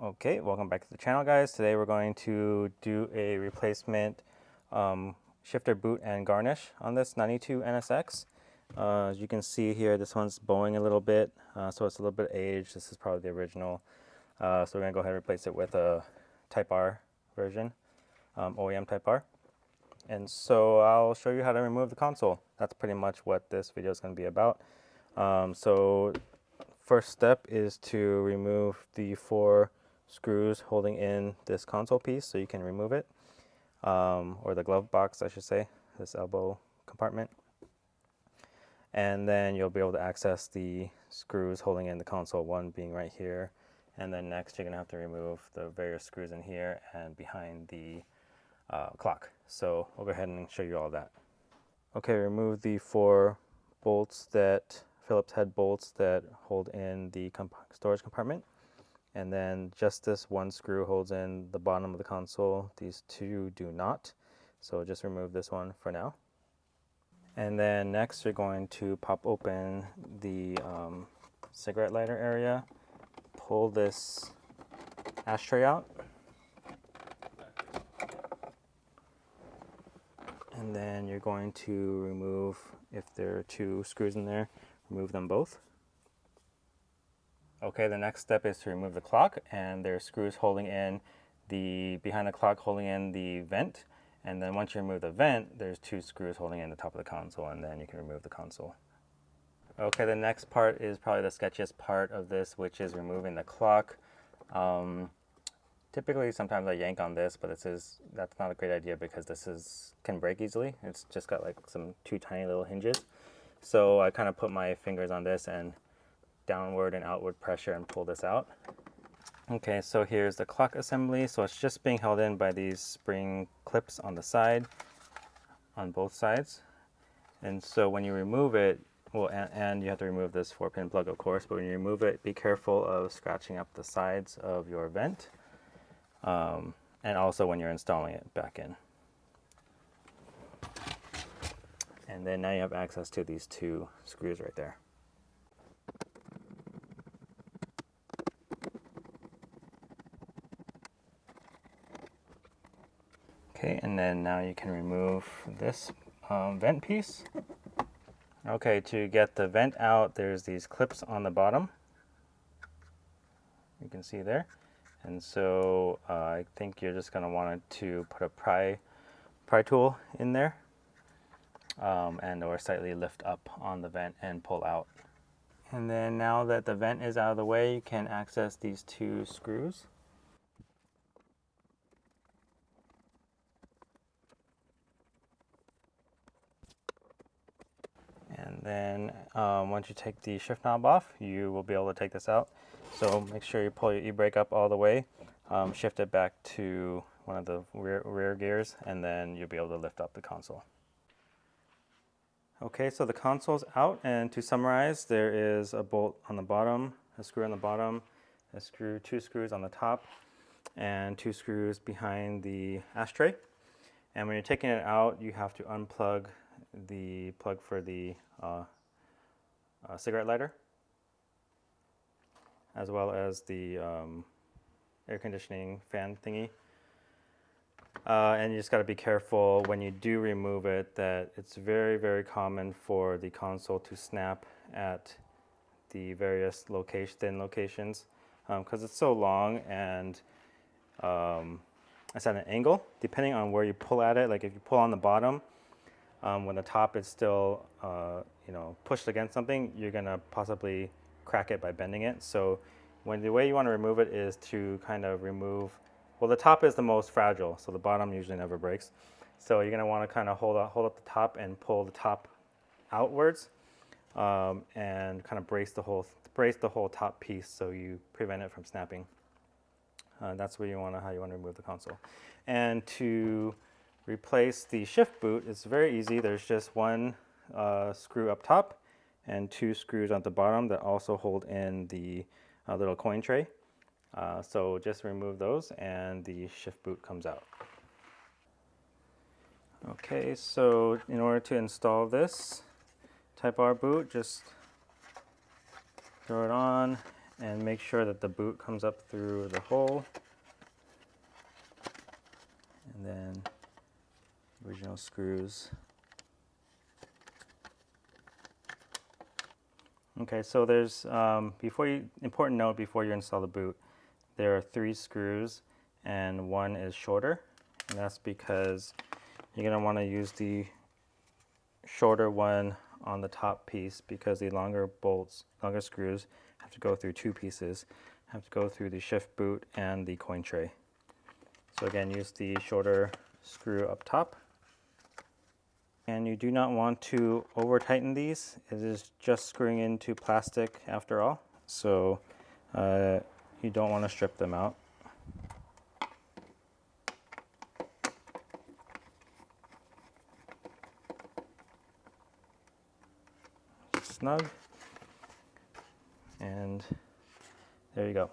Okay, welcome back to the channel, guys. Today we're going to do a replacement shifter boot and garnish on this 92 NSX. As you can see here, this one's bowing a little bit, so it's a little bit aged. This is probably the original. So we're going to go ahead and replace it with a Type R version, OEM Type R. And so I'll show you how to remove the console. That's pretty much what this video is going to be about. So first step is to remove the 4 screws holding in this console piece so you can remove it, or the glove box, I should say, this elbow compartment. And then you'll be able to access the screws holding in the console, one being right here. And then next you're going to have to remove the various screws in here and behind the clock. So we'll go ahead and show you all that. Okay, remove the 4 bolts, that Phillips head bolts that hold in the storage compartment. And then just this one screw holds in the bottom of the console. These 2 do not. So just remove this one for now. And then next you're going to pop open the cigarette lighter area. Pull this ashtray out. And then you're going to remove, if there are 2 screws in there, remove them both. Okay, the next step is to remove the clock, and there's screws holding in behind the clock holding in the vent. And then once you remove the vent, there's 2 screws holding in the top of the console, and then you can remove the console. Okay, the next part is probably the sketchiest part of this, which is removing the clock. Typically, sometimes I yank on this, but that's not a great idea because this can break easily. It's just got like 2 tiny little hinges. So I kind of put my fingers on this and downward and outward pressure and pull this out. Okay, so here's the clock assembly. So it's just being held in by these spring clips on the side, on both sides. And so when you remove it, well, and you have to remove this 4-pin plug, of course, but when you remove it, be careful of scratching up the sides of your vent, and also when you're installing it back in. And then now you have access to these 2 screws right there. Okay, and then now you can remove this vent piece. Okay, to get the vent out, there's these clips on the bottom. You can see there. And so I think you're just going to want to put a pry tool in there, and or slightly lift up on the vent and pull out. And then now that the vent is out of the way, you can access these 2 screws. And then once you take the shift knob off, you will be able to take this out. So make sure you pull your e-brake up all the way, shift it back to one of the rear gears, and then you'll be able to lift up the console. Okay, so the console's out, and to summarize, there is a bolt on the bottom, a screw on the bottom, 2 screws on the top, and 2 screws behind the ashtray. And when you're taking it out, you have to unplug the plug for the cigarette lighter, as well as the air conditioning fan thingy. And you just got to be careful when you do remove it that it's very, very common for the console to snap at the various thin locations, because it's so long and it's at an angle. Depending on where you pull at it, like if you pull on the bottom, when the top is still pushed against something, you're going to possibly crack it by bending it. So the way you want to remove it is to kind of remove, well, the top is the most fragile, so the bottom usually never breaks. So you're going to want to kind of hold up the top and pull the top outwards, and kind of brace the whole top piece so you prevent it from snapping. That's how you want to remove the console. And to replace the shift boot, it's very easy. There's just 1 screw up top and 2 screws on the bottom that also hold in the little coin tray. So just remove those and the shift boot comes out. Okay, so in order to install this Type R boot, just throw it on and make sure that the boot comes up through the hole. And then original screws. Okay, so there's, important note before you install the boot, there are 3 screws and one is shorter. And that's because you're going to want to use the shorter one on the top piece, because the longer screws have to go through 2 pieces, have to go through the shift boot and the coin tray. So again, use the shorter screw up top. And you do not want to over tighten these. It is just screwing into plastic after all, so you don't want to strip them out. Snug, and there you go.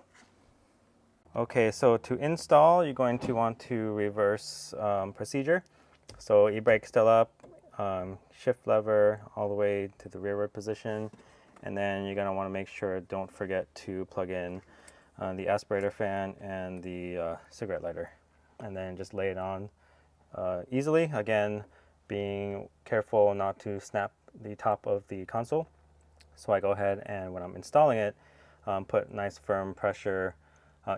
Okay, so to install, you're going to want to reverse procedure. So e-brake still up, shift lever all the way to the rearward position, and then you're going to want to make sure, don't forget to plug in the aspirator fan and the cigarette lighter, and then just lay it on easily. Again, being careful not to snap the top of the console. So I go ahead and when I'm installing it, put nice firm pressure,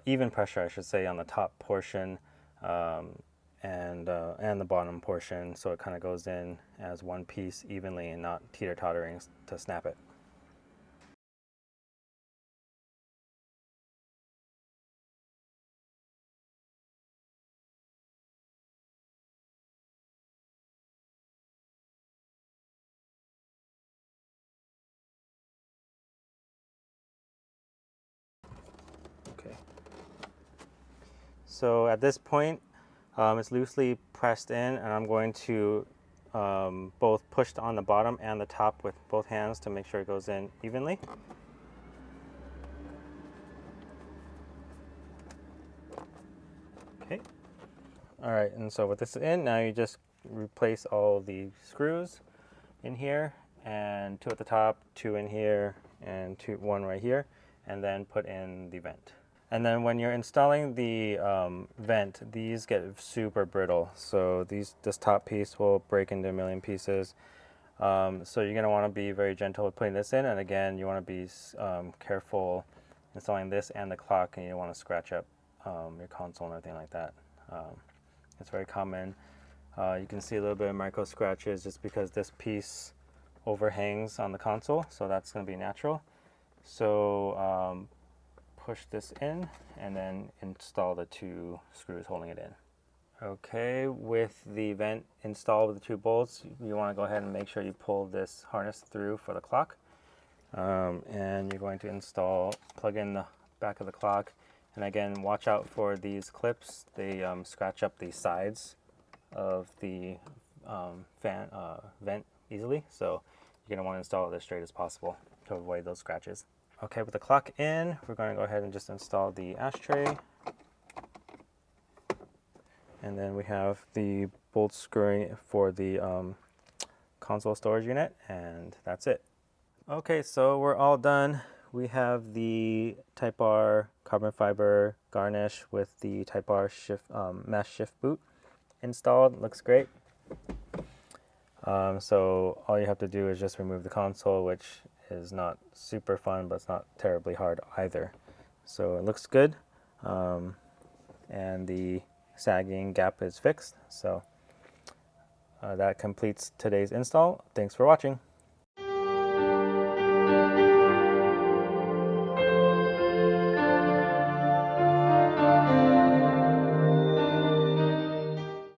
even pressure I should say, on the top portion and the bottom portion, so it kind of goes in as one piece evenly and not teeter-tottering to snap it. Okay. So at this point, it's loosely pressed in, and I'm going to both push on the bottom and the top with both hands to make sure it goes in evenly. Okay. All right, and so with this in, now you just replace all the screws in here, and 2 at the top, 2 in here, and 1 right here, and then put in the vent. And then when you're installing the vent, these get super brittle. So this top piece will break into a million pieces. So you're going to want to be very gentle with putting this in. And again, you want to be careful installing this and the clock, and you don't want to scratch up your console and everything like that. It's very common. You can see a little bit of micro scratches just because this piece overhangs on the console. So that's going to be natural. So push this in and then install the 2 screws holding it in. Okay, with the vent installed with the 2 bolts, you want to go ahead and make sure you pull this harness through for the clock. And you're going to plug in the back of the clock. And again, watch out for these clips. They scratch up the sides of the vent easily. So you're going to want to install it as straight as possible to avoid those scratches. Okay, with the clock in, we're going to go ahead and just install the ashtray. And then we have the bolt screwing for the console storage unit, and that's it. Okay, so we're all done. We have the Type R carbon fiber garnish with the Type R mesh shift boot installed. Looks great. So all you have to do is just remove the console, which is not super fun, but it's not terribly hard either. So it looks good, and the sagging gap is fixed. So that completes today's install. Thanks for watching.